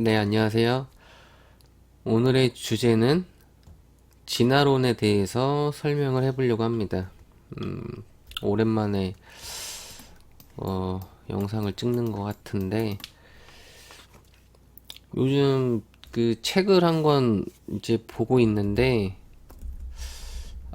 네, 안녕하세요. 오늘의 주제는 진화론에 대해서 설명을 해보려고 합니다. 음, 오랜만에 영상을 찍는 것 같은데 요즘 그 책을 한 권 이제 보고 있는데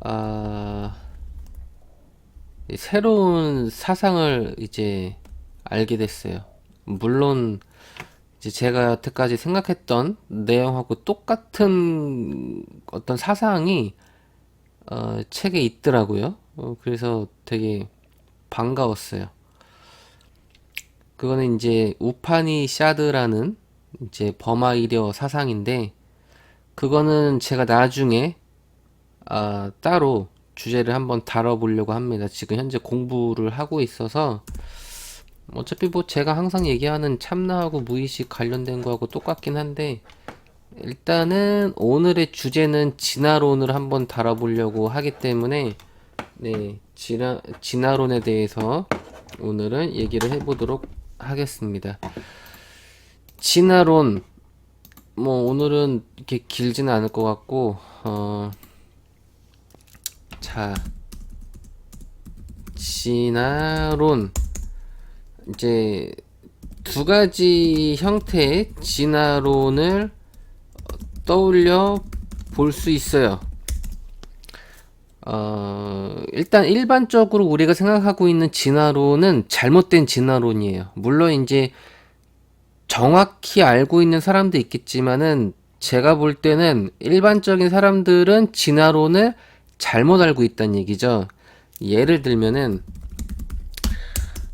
아, 새로운 사상을 이제 알게 됐어요. 물론 이제 제가 여태까지 생각했던 내용하고 똑같은 어떤 사상이 책에 있더라고요. 그래서 되게 반가웠어요. 그거는 이제 우파니샤드라는 이제 버마이려 사상인데 그거는 제가 나중에 따로 주제를 한번 다뤄보려고 합니다. 지금 현재 공부를 하고 있어서 어차피 뭐 제가 항상 얘기하는 참나하고 무의식 관련된 거하고 똑같긴 한데 일단은 오늘의 주제는 진화론을 한번 다뤄보려고 하기 때문에 네, 진화론에 대해서 오늘은 얘기를 해보도록 하겠습니다. 진화론 뭐 오늘은 이렇게 길지는 않을 것 같고 자 진화론 이제 두 가지 형태의 진화론을 떠올려 볼 수 있어요. 일단 일반적으로 우리가 생각하고 있는 진화론은 잘못된 진화론이에요. 물론 이제 정확히 알고 있는 사람도 있겠지만은 제가 볼 때는 일반적인 사람들은 진화론을 잘못 알고 있다는 얘기죠. 예를 들면은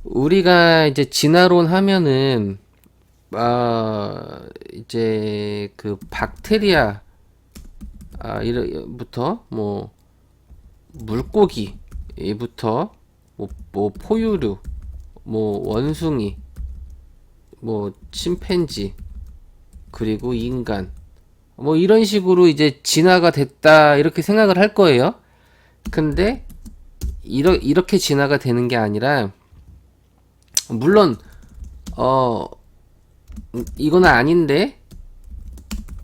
우리가 이제 진화론 하면은 이제 그 박테리아 부터 뭐 물고기부터 뭐 포유류 뭐 원숭이 뭐 침팬지 그리고 인간 뭐 이런 식으로 이제 진화가 됐다 이렇게 생각을 할 거예요. 근데 이렇게 진화가 되는 게 아니라 물론 이건 아닌데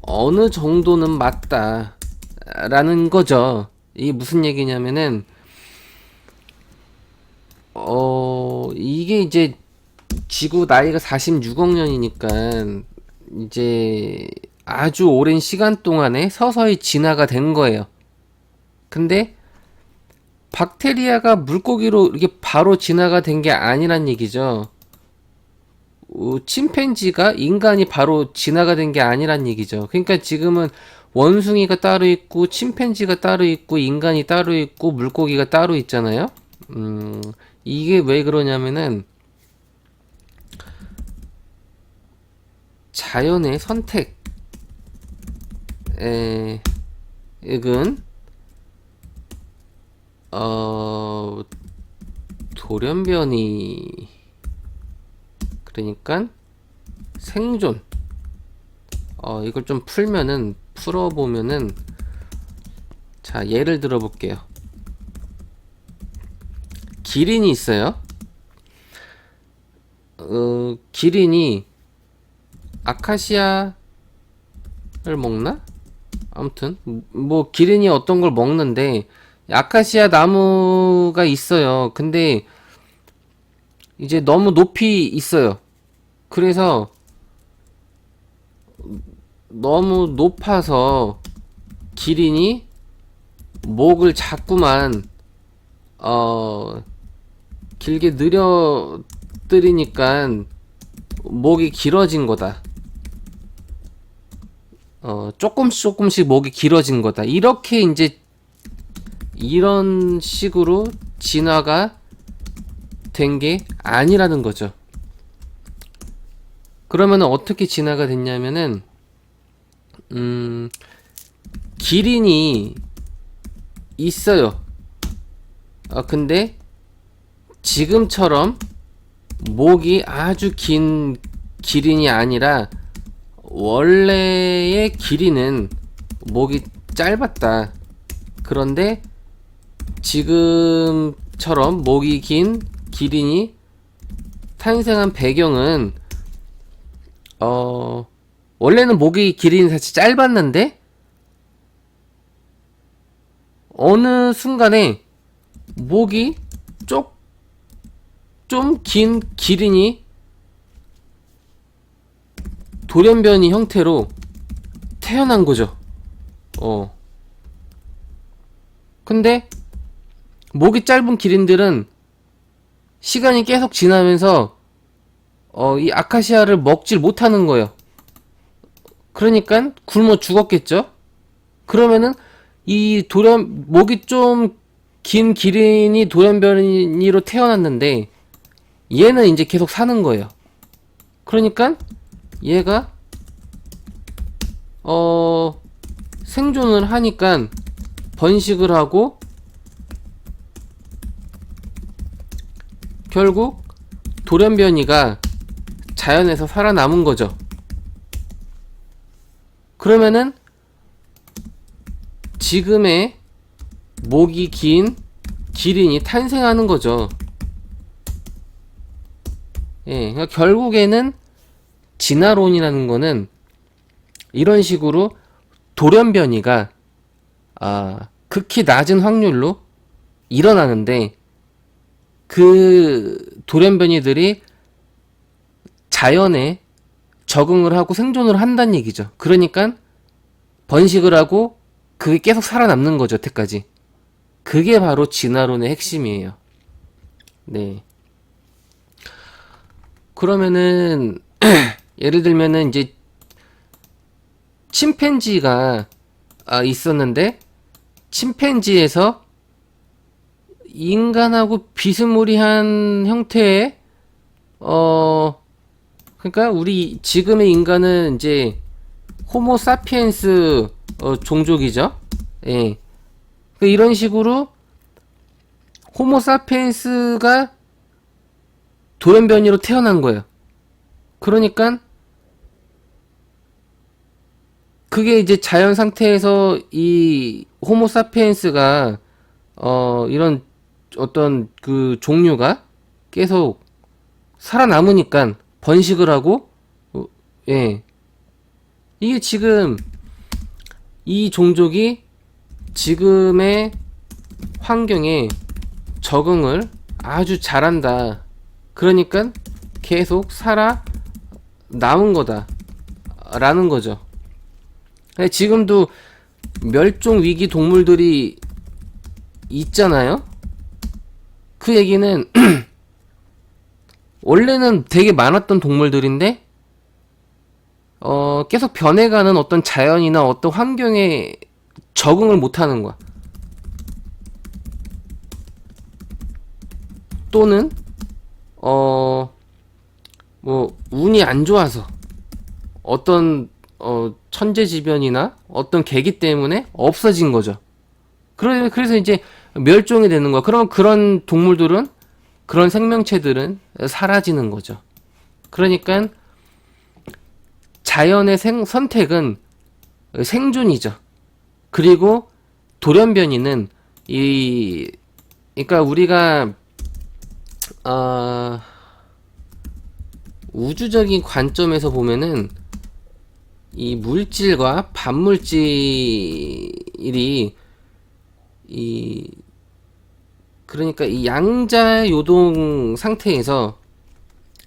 어느 정도는 맞다라는 거죠. 이게 무슨 얘기냐면은 이게 이제 지구 나이가 46억 년이니까 이제 아주 오랜 시간 동안에 서서히 진화가 된 거예요. 근데 박테리아가 물고기로 이렇게 바로 진화가 된 게 아니란 얘기죠. 침팬지가 인간이 바로 진화가 된 게 아니란 얘기죠. 그러니까 지금은 원숭이가 따로 있고 침팬지가 따로 있고 인간이 따로 있고 물고기가 따로 있잖아요. 이게 왜 그러냐면은 자연의 선택 은 돌연변이 그러니까 생존 이걸 좀 풀어보면은 자 예를 들어 볼게요. 기린이 있어요. 기린이 아카시아를 먹나? 아무튼 뭐 기린이 어떤 걸 먹는데 아카시아 나무가 있어요. 근데 이제 너무 높이 있어요. 그래서 너무 높아서 기린이 목을 자꾸만 길게 늘어뜨리니까 목이 길어진 거다. 조금씩 목이 길어진 거다. 이렇게 이제 이런 식으로 진화가 된 게 아니라는 거죠. 그러면 어떻게 진화가 됐냐면은 기린이 있어요. 근데 지금처럼 목이 아주 긴 기린이 아니라 원래의 기린은 목이 짧았다. 그런데 지금처럼 목이 긴 기린이 탄생한 배경은 원래는 목이 길이는 사실 짧았는데 어느 순간에 목이 좀 긴 기린이 돌연변이 형태로 태어난 거죠. 근데 목이 짧은 기린들은 시간이 계속 지나면서 이 아카시아를 먹질 못하는 거예요. 그러니까 굶어 죽었겠죠? 그러면은 이 목이 좀 긴 기린이 돌연변이로 태어났는데 얘는 이제 계속 사는 거예요. 그러니까 얘가 생존을 하니까 번식을 하고 결국 돌연변이가 자연에서 살아남은 거죠. 그러면은 지금의 목이 긴 기린이 탄생하는 거죠. 예, 그러니까 결국에는 진화론이라는 거는 이런 식으로 돌연변이가 극히 낮은 확률로 일어나는데 그 돌연변이들이 자연에 적응을 하고 생존을 한다는 얘기죠. 그러니까 번식을 하고 그게 계속 살아남는 거죠, 여태까지. 그게 바로 진화론의 핵심이에요. 네. 그러면은 예를 들면은 이제 침팬지가 있었는데 침팬지에서 인간하고 비스무리한 형태의 그러니까 우리 지금의 인간은 이제 호모 사피엔스 종족이죠. 예. 이런 식으로 호모 사피엔스가 돌연변이로 태어난 거예요. 그러니까 그게 이제 자연 상태에서 이 호모 사피엔스가 이런 어떤 그 종류가 계속 살아남으니까 번식을 하고 예. 이게 지금 이 종족이 지금의 환경에 적응을 아주 잘한다. 그러니까 계속 살아남은 거다. 라는 거죠. 지금도 멸종 위기 동물들이 있잖아요. 그 얘기는 원래는 되게 많았던 동물들인데 계속 변해가는 어떤 자연이나 어떤 환경에 적응을 못하는 거야. 또는 뭐 운이 안 좋아서 어떤 천재지변이나 어떤 계기 때문에 없어진 거죠. 그래서 이제 멸종이 되는 거야. 그러면 그런 동물들은 그런 생명체들은 사라지는 거죠. 그러니까 자연의 선택은 생존이죠. 그리고 돌연변이는 그러니까 우리가 우주적인 관점에서 보면은 이 물질과 반물질이 그러니까 이 양자 요동 상태에서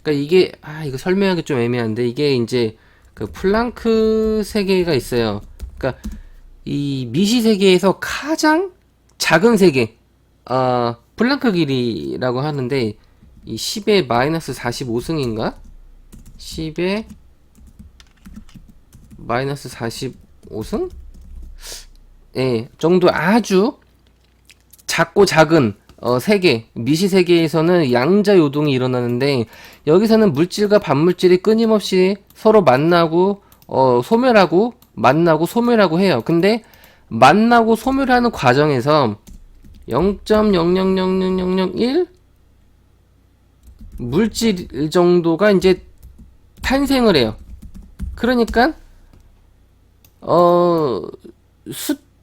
그러니까 이게 이거 설명하기 좀 애매한데 이게 이제 그 플랑크 세계가 있어요. 그러니까 이 미시 세계에서 가장 작은 세계 플랑크 길이라고 하는데 이 10의 마이너스 45승인가? 10의 마이너스 45승? 예, 정도 아주 작고 작은 세계, 미시 세계에서는 양자 요동이 일어나는데 여기서는 물질과 반물질이 끊임없이 서로 만나고 소멸하고 만나고 소멸하고 해요. 근데 만나고 소멸하는 과정에서 0.000001 물질 정도가 이제 탄생을 해요. 그러니까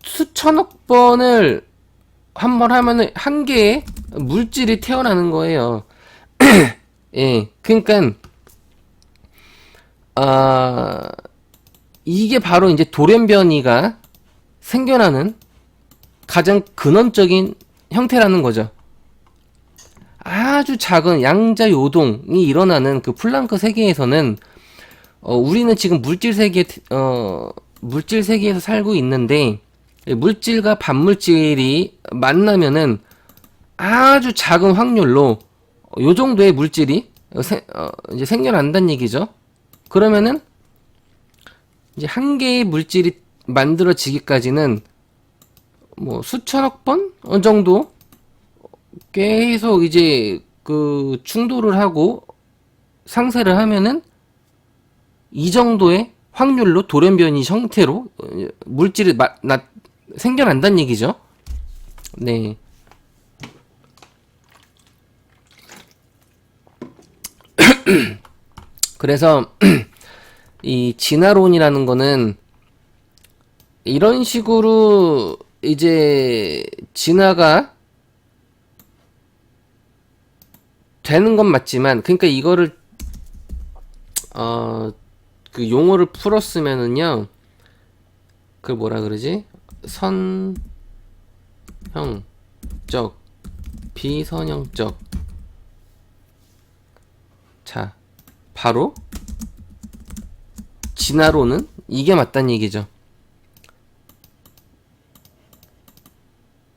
수천억 번을 한 번 하면은 한 개의 물질이 태어나는 거예요. 예, 그러니까 이게 바로 이제 돌연변이가 생겨나는 가장 근원적인 형태라는 거죠. 아주 작은 양자 요동이 일어나는 그 플랑크 세계에서는 우리는 지금 물질 세계에서 살고 있는데 물질과 반물질이 만나면은 아주 작은 확률로 요 정도의 물질이 이제 생겨난다는 얘기죠. 그러면은 이제 한 개의 물질이 만들어지기까지는 뭐 수천억 번 정도 계속 이제 그 충돌을 하고 상쇄를 하면은 이 정도의 확률로 돌연변이 형태로 물질이 생겨난다는 얘기죠. 네. 그래서 이 진화론이라는 거는 이런 식으로 이제 진화가 되는 건 맞지만, 그러니까 이거를 그 용어를 풀었으면은요, 그 뭐라 그러지? 선형적, 비선형적. 자, 바로 진화론은 이게 맞다는 얘기죠.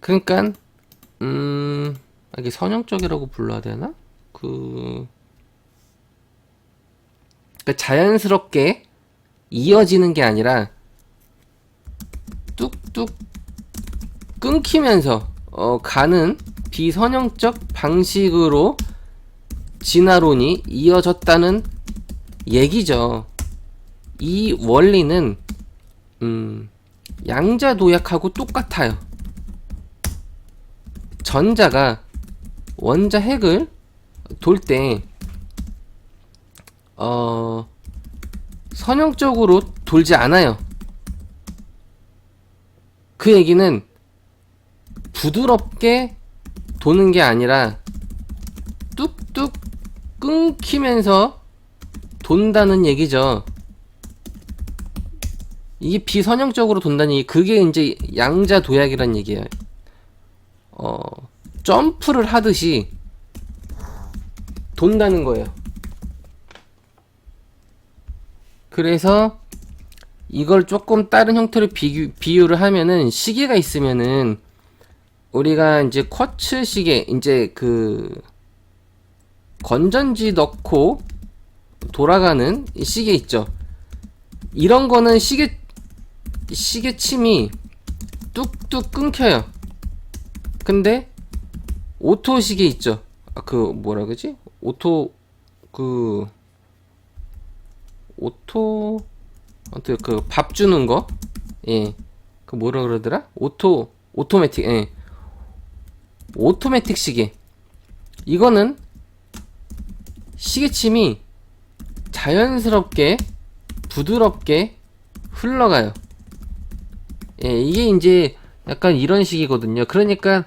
그러니까 이게 선형적이라고 불러야 되나? 그러니까 자연스럽게 이어지는 게 아니라 뚝뚝 끊기면서 가는 비선형적 방식으로 진화론이 이어졌다는 얘기죠. 이 원리는 양자도약하고 똑같아요. 전자가 원자 핵을 돌 때 선형적으로 돌지 않아요. 그 얘기는 부드럽게 도는 게 아니라 뚝뚝 끊기면서 돈다는 얘기죠. 이게 비선형적으로 돈다는 얘기, 그게 이제 양자 도약이란 얘기예요. 점프를 하듯이 돈다는 거예요. 그래서 이걸 조금 다른 형태로 비유를 하면은, 시계가 있으면은 우리가 이제 쿼츠 시계, 이제 그 건전지 넣고 돌아가는 시계 있죠. 이런 거는 시계침이 뚝뚝 끊겨요. 근데 오토 시계 있죠. 그 뭐라 그러지? 아무튼 그 밥 주는 거, 예, 그 뭐라 그러더라? 오토매틱, 예, 오토매틱 시계. 이거는 시계침이 자연스럽게 부드럽게 흘러가요. 예, 이게 이제 약간 이런 식이거든요. 그러니까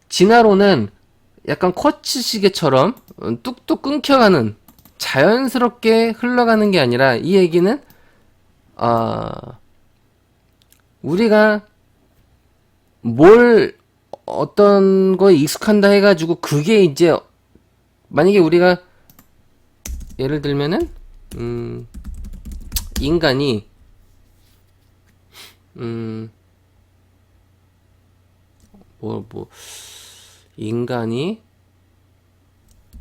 진화론은 약간 쿼츠 시계처럼 뚝뚝 끊겨가는, 자연스럽게 흘러가는 게 아니라, 이 얘기는 우리가 어떤 거에 익숙한다 해가지고 그게 이제, 만약에 우리가 예를 들면은 인간이 인간이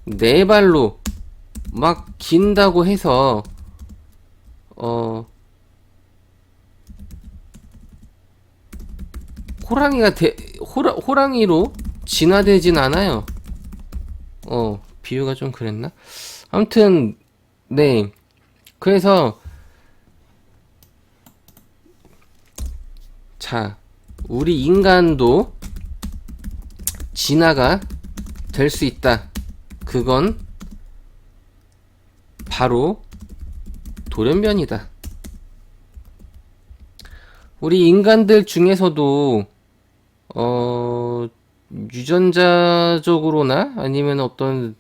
네 발로 막 긴다고 해서 호랑이로 진화되진 않아요. 비유가 좀 그랬나? 아무튼 네. 그래서 자, 우리 인간도 진화가 될 수 있다. 그건 바로 돌연변이다. 우리 인간들 중에서도 유전자적으로나 아니면 어떤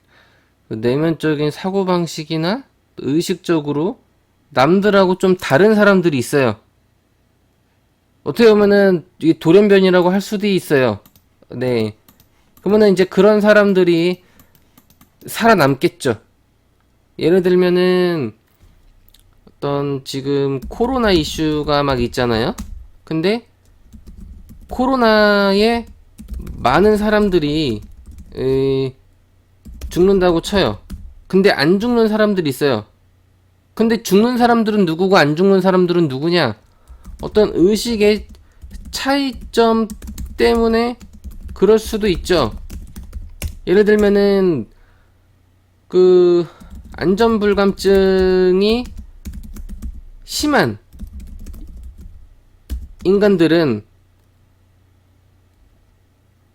내면적인 사고방식이나 의식적으로 남들하고 좀 다른 사람들이 있어요. 어떻게 보면은 이 돌연변이라고 할 수도 있어요. 네. 그러면은 이제 그런 사람들이 살아남겠죠. 예를 들면은 어떤 지금 코로나 이슈가 막 있잖아요. 근데 코로나에 많은 사람들이 죽는다고 쳐요. 근데 안 죽는 사람들이 있어요. 근데 죽는 사람들은 누구고 안 죽는 사람들은 누구냐? 어떤 의식의 차이점 때문에 그럴 수도 있죠. 예를 들면은 그 안전불감증이 심한 인간들은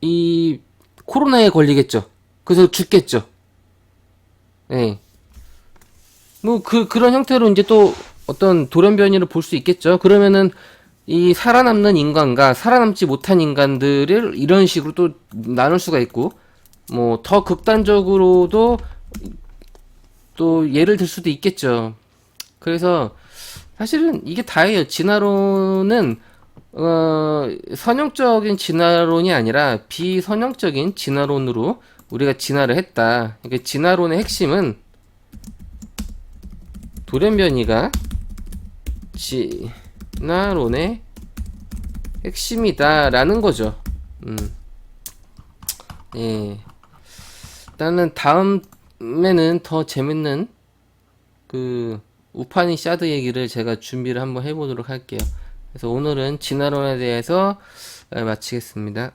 이 코로나에 걸리겠죠. 그래서 죽겠죠. 예. 뭐 그런 형태로 이제 또 어떤 돌연변이를 볼 수 있겠죠. 그러면은 이 살아남는 인간과 살아남지 못한 인간들을 이런 식으로 또 나눌 수가 있고, 뭐 더 극단적으로도 또 예를 들 수도 있겠죠. 그래서 사실은 이게 다예요. 진화론은 선형적인 진화론이 아니라 비선형적인 진화론으로 우리가 진화를 했다. 그러니까 진화론의 핵심은 돌연변이가 진화론의 핵심이다라는 거죠. 예. 일단은 다음에는 더 재밌는 그 우파니샤드 얘기를 제가 준비를 한번 해보도록 할게요. 그래서 오늘은 진화론에 대해서 마치겠습니다.